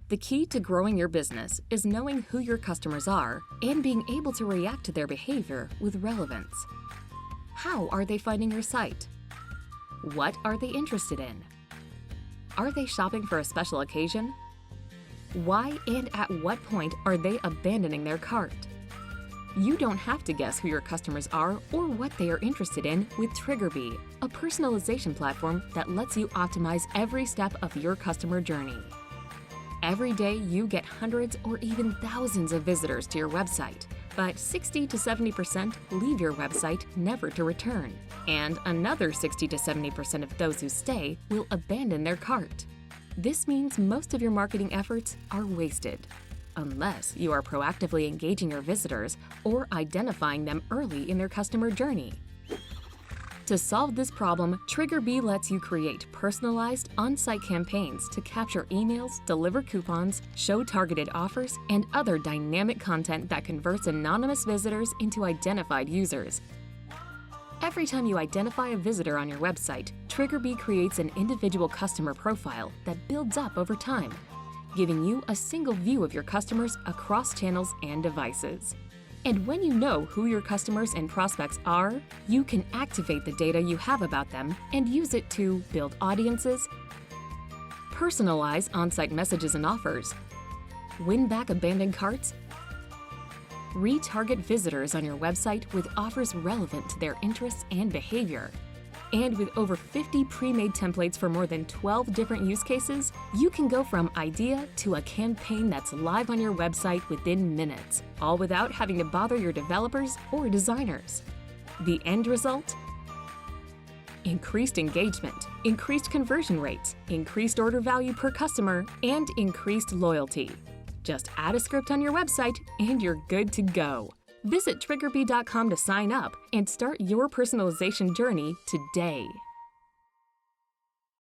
The key to growing your business is knowing who your customers are and being able to react to their behavior with relevance. How are they finding your site? What are they interested in? Are they shopping for a special occasion? Why and at what point are they abandoning their cart? You don't have to guess who your customers are or what they are interested in with Triggerbee, a personalization platform that lets you optimize every step of your customer journey. Every day, you get hundreds or even thousands of visitors to your website, but 60 to 70% leave your website never to return, and another 60 to 70% of those who stay will abandon their cart. This means most of your marketing efforts are wasted, unless you are proactively engaging your visitors or identifying them early in their customer journey. To solve this problem, Triggerbee lets you create personalized on-site campaigns to capture emails, deliver coupons, show targeted offers, and other dynamic content that converts anonymous visitors into identified users. Every time you identify a visitor on your website, Triggerbee creates an individual customer profile that builds up over time, giving you a single view of your customers across channels and devices. And when you know who your customers and prospects are, you can activate the data you have about them and use it to build audiences, personalize on-site messages and offers, win back abandoned carts, retarget visitors on your website with offers relevant to their interests and behavior. And with over 50 pre-made templates for more than 12 different use cases, you can go from idea to a campaign that's live on your website within minutes, all without having to bother your developers or designers. The end result? Increased engagement, increased conversion rates, increased order value per customer, and increased loyalty. Just add a script on your website and you're good to go. Visit Triggerbee.com to sign up and start your personalization journey today.